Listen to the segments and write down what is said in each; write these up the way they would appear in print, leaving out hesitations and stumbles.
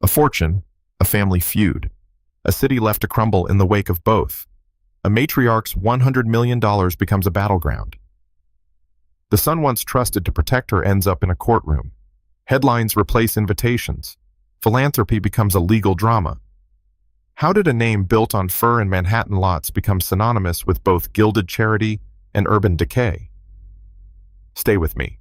fortune, a family feud. A city left to crumble in the wake of both. A matriarch's $100 million becomes a battleground. The son once trusted to protect her ends up in a courtroom. Headlines replace invitations. Philanthropy becomes a legal drama. How did a name built on fur and Manhattan lots become synonymous with both gilded charity and urban decay? Stay with me.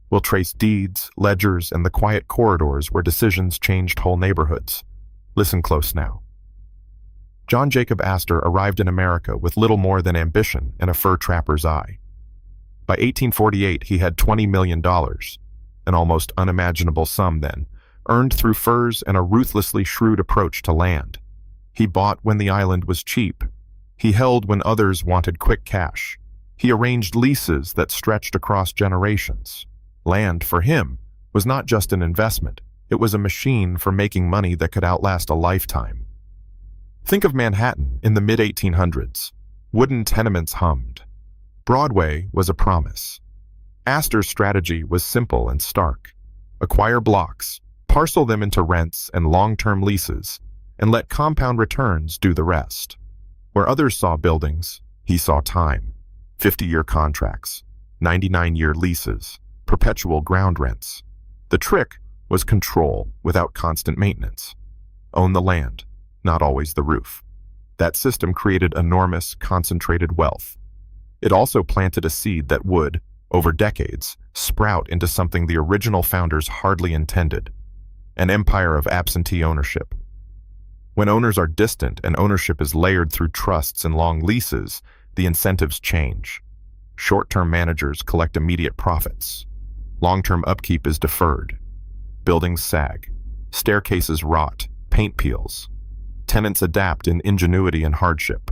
We'll trace deeds, ledgers, and the quiet corridors where decisions changed whole neighborhoods. Listen close now. John Jacob Astor arrived in America with little more than ambition and a fur trapper's eye. By 1848, he had $20 million, an almost unimaginable sum then, earned through furs and a ruthlessly shrewd approach to land. He bought when the island was cheap. He held when others wanted quick cash. He arranged leases that stretched across generations. Land, for him, was not just an investment. It was a machine for making money that could outlast a lifetime. Think of Manhattan in the mid-1800s. Wooden tenements hummed. Broadway was a promise. Astor's strategy was simple and stark. Acquire blocks, parcel them into rents and long-term leases, and let compound returns do the rest. Where others saw buildings, he saw time. 50-year contracts, 99-year leases, perpetual ground rents. The trick was control without constant maintenance. Own the land, not always the roof. That system created enormous, concentrated wealth. It also planted a seed that would, over decades, sprout into something the original founders hardly intended: an empire of absentee ownership. When owners are distant and ownership is layered through trusts and long leases, the incentives change. Short-term managers collect immediate profits. Long-term upkeep is deferred. Buildings sag. Staircases rot. Paint peels. Tenants adapt in ingenuity and hardship.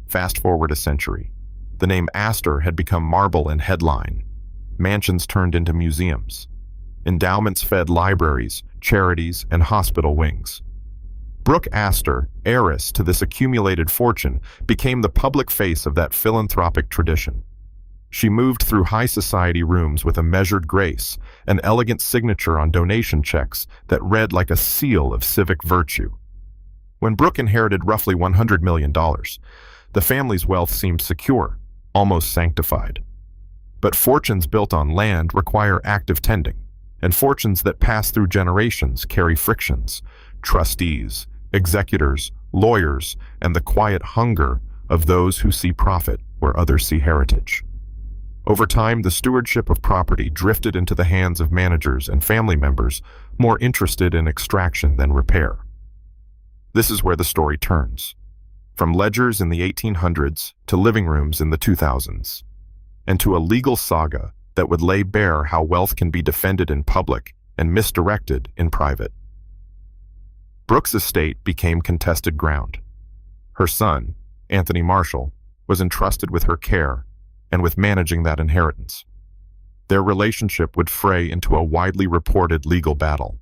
Fast forward a century. The name Astor had become marble in headline. Mansions turned into museums. Endowments fed libraries, charities, and hospital wings. Brooke Astor, heiress to this accumulated fortune, became the public face of that philanthropic tradition. She moved through high society rooms with a measured grace, an elegant signature on donation checks that read like a seal of civic virtue. When Brooke inherited roughly $100 million, the family's wealth seemed secure, almost sanctified. But fortunes built on land require active tending, and fortunes that pass through generations carry frictions: trustees, executors, lawyers, and the quiet hunger of those who see profit where others see heritage. Over time, the stewardship of property drifted into the hands of managers and family members more interested in extraction than repair. This is where the story turns. From ledgers in the 1800s to living rooms in the 2000s, and to a legal saga that would lay bare how wealth can be defended in public and misdirected in private. Brooke's estate became contested ground. Her son, Anthony Marshall, was entrusted with her care and with managing that inheritance. Their relationship would fray into a widely reported legal battle.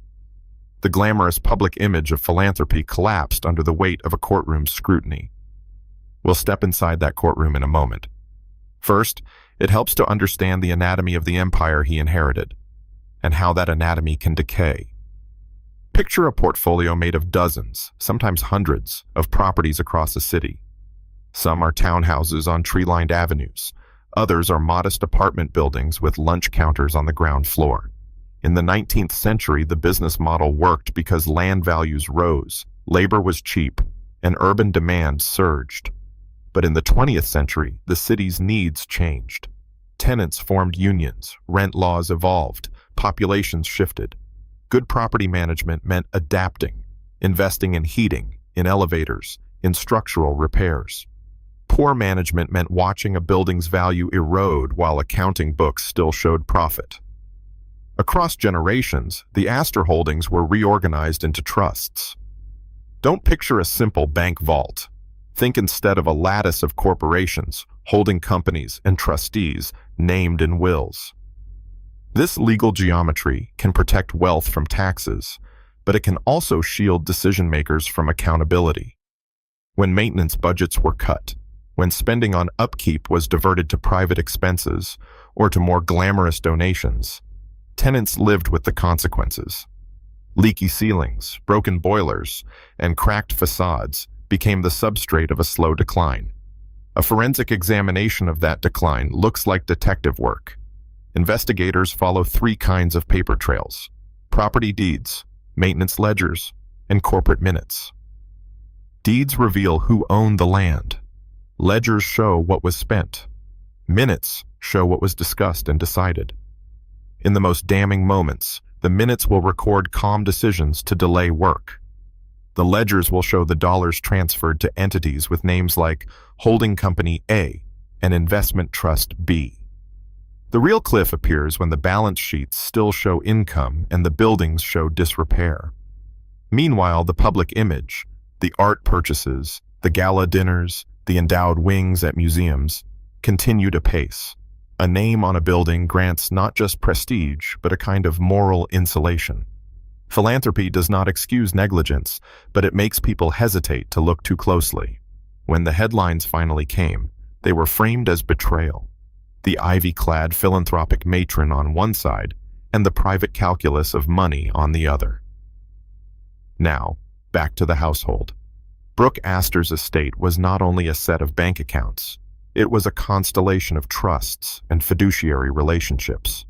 The glamorous public image of philanthropy collapsed under the weight of a courtroom's scrutiny. We'll step inside that courtroom in a moment. First, it helps to understand the anatomy of the empire he inherited, and how that anatomy can decay. Picture a portfolio made of dozens, sometimes hundreds, of properties across a city. Some are townhouses on tree-lined avenues. Others are modest apartment buildings with lunch counters on the ground floor. In the 19th century, the business model worked because land values rose, labor was cheap, and urban demand surged. But in the 20th century, the city's needs changed. Tenants formed unions, rent laws evolved, populations shifted. Good property management meant adapting, investing in heating, in elevators, in structural repairs. Poor management meant watching a building's value erode while accounting books still showed profit. Across generations, the Astor holdings were reorganized into trusts. Don't picture a simple bank vault. Think instead of a lattice of corporations, holding companies, and trustees named in wills. This legal geometry can protect wealth from taxes, but it can also shield decision-makers from accountability. When maintenance budgets were cut, when spending on upkeep was diverted to private expenses or to more glamorous donations, tenants lived with the consequences. Leaky ceilings, broken boilers, and cracked facades became the substrate of a slow decline. A forensic examination of that decline looks like detective work. Investigators follow three kinds of paper trails: property deeds, maintenance ledgers, and corporate minutes. Deeds reveal who owned the land. Ledgers show what was spent. Minutes show what was discussed and decided. In the most damning moments, the minutes will record calm decisions to delay work. The ledgers will show the dollars transferred to entities with names like Holding Company A and Investment Trust B. The real cliff appears when the balance sheets still show income and the buildings show disrepair. Meanwhile, the public image, the art purchases, the gala dinners, the endowed wings at museums, continued apace. A name on a building grants not just prestige, but a kind of moral insulation. Philanthropy does not excuse negligence, but it makes people hesitate to look too closely. When the headlines finally came, they were framed as betrayal. The ivy-clad philanthropic matron on one side, and the private calculus of money on the other. Now, back to the household. Brooke Astor's estate was not only a set of bank accounts, it was a constellation of trusts and fiduciary relationships.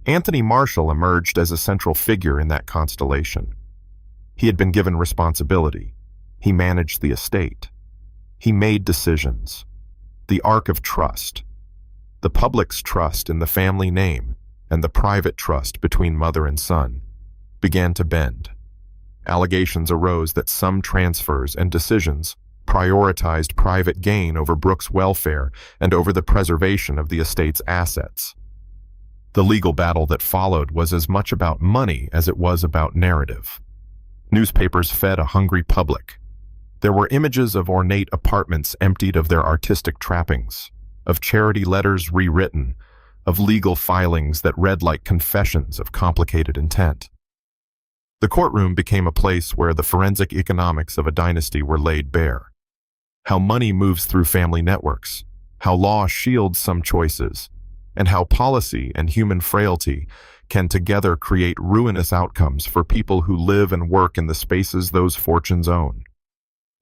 Anthony Marshall emerged as a central figure in that constellation. He had been given responsibility. He managed the estate. He made decisions. The arc of trust. The public's trust in the family name and the private trust between mother and son began to bend. Allegations arose that some transfers and decisions prioritized private gain over Brooke's welfare and over the preservation of the estate's assets. The legal battle that followed was as much about money as it was about narrative. Newspapers fed a hungry public. There were images of ornate apartments emptied of their artistic trappings, of charity letters rewritten, of legal filings that read like confessions of complicated intent. The courtroom became a place where the forensic economics of a dynasty were laid bare. How money moves through family networks, how law shields some choices, and how policy and human frailty can together create ruinous outcomes for people who live and work in the spaces those fortunes own.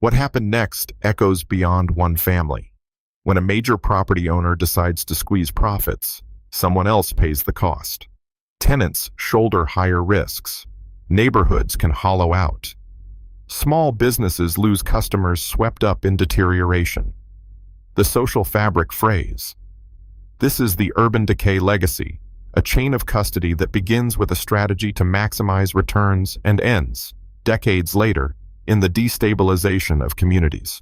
What happened next echoes beyond one family. When a major property owner decides to squeeze profits, someone else pays the cost. Tenants shoulder higher risks. Neighborhoods can hollow out. Small businesses lose customers swept up in deterioration. The social fabric frays. This is the urban decay legacy, a chain of custody that begins with a strategy to maximize returns and ends, decades later, in the destabilization of communities.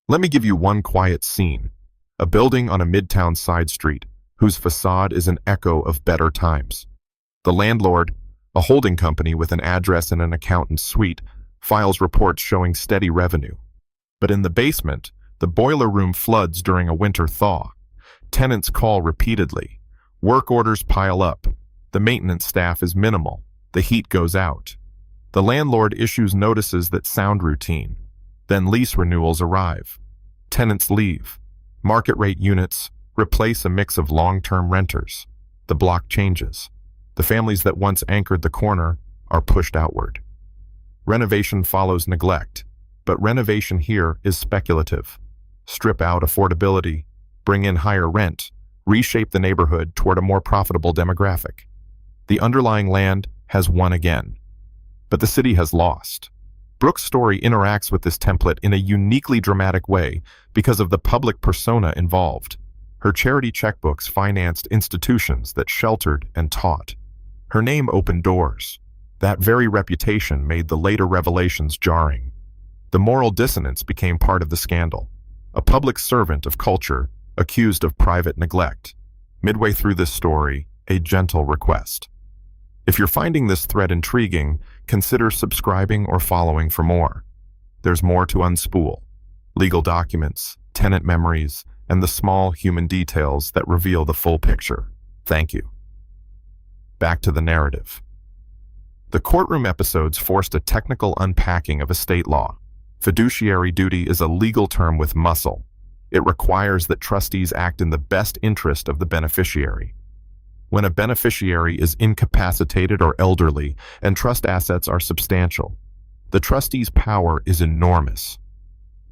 Let me give you one quiet scene. A building on a midtown side street, whose facade is an echo of better times. The landlord, a holding company with an address and an accountant's suite, files reports showing steady revenue. But in the basement, the boiler room floods during a winter thaw. Tenants call repeatedly. Work orders pile up. The maintenance staff is minimal. The heat goes out. The landlord issues notices that sound routine. Then lease renewals arrive. Tenants leave. Market rate units replace a mix of long-term renters. The block changes. The families that once anchored the corner are pushed outward. Renovation follows neglect, but renovation here is speculative. Strip out affordability, bring in higher rent, reshape the neighborhood toward a more profitable demographic. The underlying land has won again, but the city has lost. Brooke's story interacts with this template in a uniquely dramatic way because of the public persona involved. Her charity checkbooks financed institutions that sheltered and taught. Her name opened doors. That very reputation made the later revelations jarring. The moral dissonance became part of the scandal. A public servant of culture accused of private neglect. Midway through this story, a gentle request. If you're finding this thread intriguing, consider subscribing or following for more. There's more to unspool. Legal documents, tenant memories, and the small human details that reveal the full picture. Thank you. Back to the narrative. The courtroom episodes forced a technical unpacking of estate law. Fiduciary duty is a legal term with muscle. It requires that trustees act in the best interest of the beneficiary. when a beneficiary is incapacitated or elderly and trust assets are substantial. The trustee's power is enormous.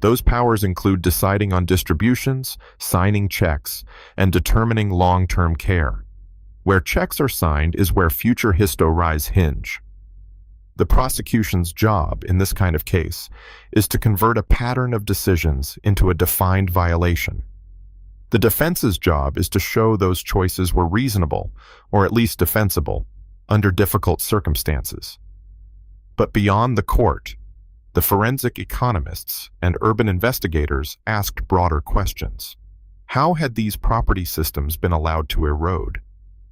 Those powers include deciding on distributions, signing checks, and determining long-term care. Where checks are signed is where future histo-rise hinge. The prosecution's job in this kind of case is to convert a pattern of decisions into a defined violation. The defense's job is to show those choices were reasonable, or at least defensible, under difficult circumstances. But beyond the court, the forensic economists and urban investigators asked broader questions. How had these property systems been allowed to erode?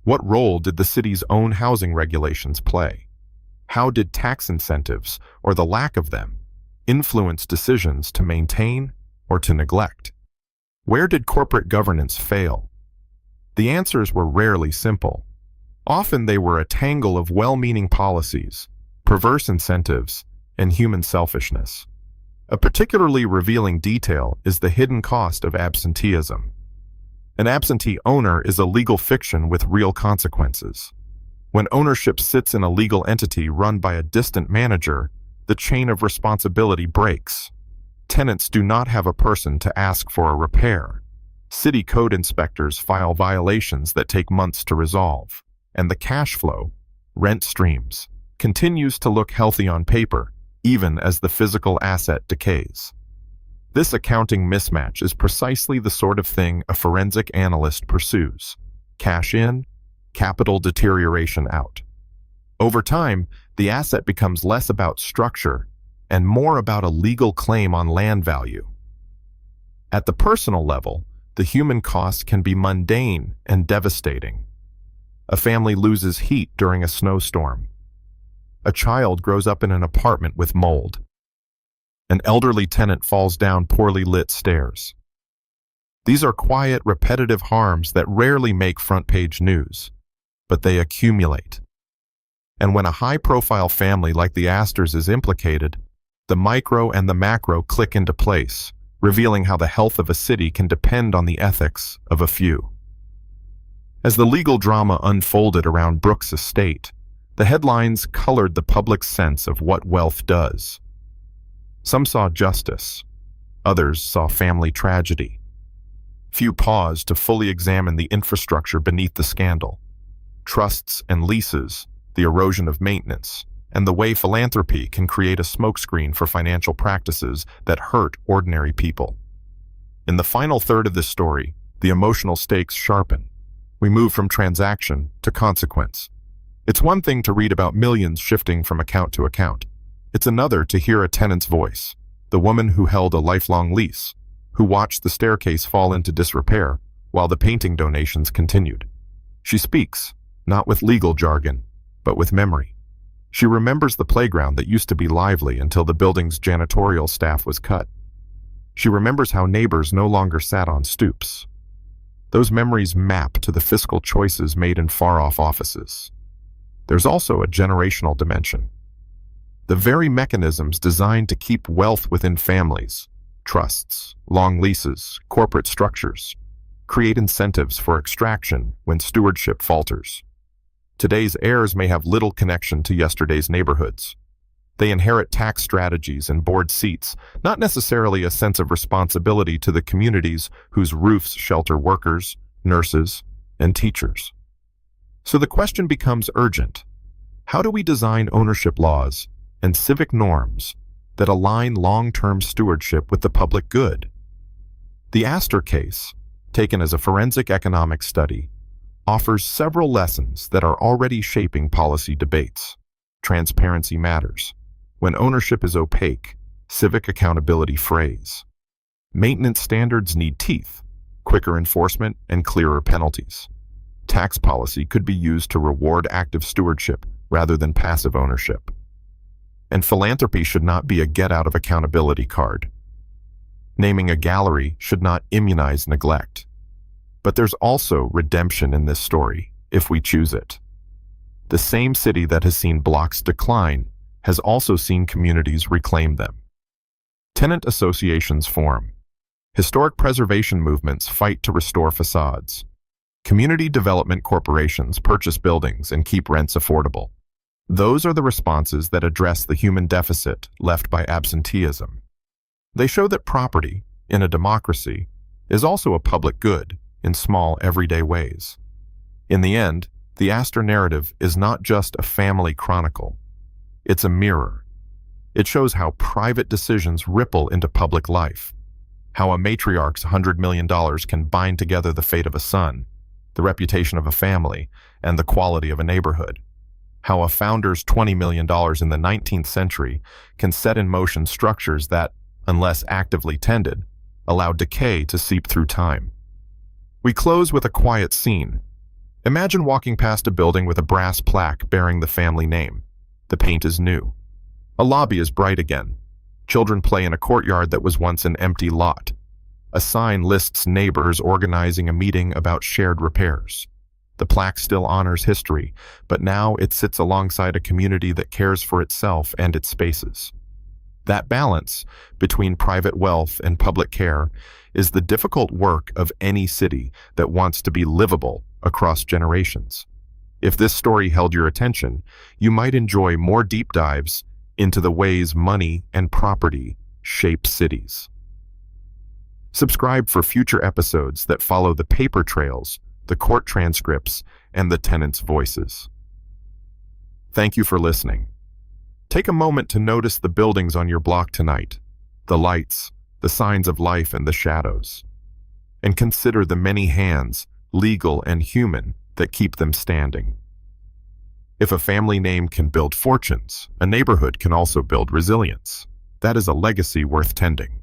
What role did the city's own housing regulations play? How did tax incentives, or the lack of them, influence decisions to maintain or to neglect? Where did corporate governance fail? The answers were rarely simple. Often they were a tangle of well-meaning policies, perverse incentives, and human selfishness. A particularly revealing detail is the hidden cost of absenteeism. An absentee owner is a legal fiction with real consequences. When ownership sits in a legal entity run by a distant manager, the chain of responsibility breaks. Tenants do not have a person to ask for a repair. City code inspectors file violations that take months to resolve. And the cash flow, rent streams, continues to look healthy on paper, even as the physical asset decays. This accounting mismatch is precisely the sort of thing a forensic analyst pursues. Cash in, capital deterioration out. Over time, the asset becomes less about structure and more about a legal claim on land value. At the personal level, the human cost can be mundane and devastating. A family loses heat during a snowstorm. A child grows up in an apartment with mold. An elderly tenant falls down poorly lit stairs. These are quiet, repetitive harms that rarely make front-page news, but they accumulate. And when a high-profile family like the Astors is implicated, the micro and the macro click into place, revealing how the health of a city can depend on the ethics of a few. As the legal drama unfolded around Brooke's estate, the headlines colored the public's sense of what wealth does. Some saw justice. Others saw family tragedy. Few paused to fully examine the infrastructure beneath the scandal. Trusts and leases, the erosion of maintenance, and the way philanthropy can create a smokescreen for financial practices that hurt ordinary people. In the final third of this story, the emotional stakes sharpen. We move from transaction to consequence. It's one thing to read about millions shifting from account to account. It's another to hear a tenant's voice, the woman who held a lifelong lease, who watched the staircase fall into disrepair while the painting donations continued. She speaks, not with legal jargon, but with memory. She remembers the playground that used to be lively until the building's janitorial staff was cut. She remembers how neighbors no longer sat on stoops. Those memories map to the fiscal choices made in far-off offices. There's also a generational dimension. The very mechanisms designed to keep wealth within families, trusts, long leases, corporate structures, create incentives for extraction when stewardship falters. Today's heirs may have little connection to yesterday's neighborhoods. They inherit tax strategies and board seats, not necessarily a sense of responsibility to the communities whose roofs shelter workers, nurses, and teachers. So the question becomes urgent. How do we design ownership laws and civic norms that align long-term stewardship with the public good? The Astor case, taken as a forensic economic study, offers several lessons that are already shaping policy debates. Transparency matters. When ownership is opaque, civic accountability frays. Maintenance standards need teeth, quicker enforcement, and clearer penalties. Tax policy could be used to reward active stewardship rather than passive ownership. And philanthropy should not be a get-out-of-accountability card. Naming a gallery should not immunize neglect. But there's also redemption in this story, if we choose it. The same city that has seen blocks decline has also seen communities reclaim them. Tenant associations form. Historic preservation movements fight to restore facades. Community development corporations purchase buildings and keep rents affordable. Those are the responses that address the human deficit left by absenteeism. They show that property, in a democracy, is also a public good in small, everyday ways. In the end, the Astor narrative is not just a family chronicle. It's a mirror. It shows how private decisions ripple into public life, how a matriarch's $100 million can bind together the fate of a son, the reputation of a family, and the quality of a neighborhood, how a founder's $20 million in the 19th century can set in motion structures that, unless actively tended, allow decay to seep through time. We close with a quiet scene. Imagine walking past a building with a brass plaque bearing the family name. The paint is new. A lobby is bright again. Children play in a courtyard that was once an empty lot. A sign lists neighbors organizing a meeting about shared repairs. The plaque still honors history, but now it sits alongside a community that cares for itself and its spaces. That balance between private wealth and public care is the difficult work of any city that wants to be livable across generations. If this story held your attention, you might enjoy more deep dives into the ways money and property shape cities. Subscribe for future episodes that follow the paper trails, the court transcripts, and the tenants' voices. Thank you for listening. Take a moment to notice the buildings on your block tonight, the lights, the signs of life and the shadows, and consider the many hands, legal and human, that keep them standing. If a family name can build fortunes, a neighborhood can also build resilience. That is a legacy worth tending.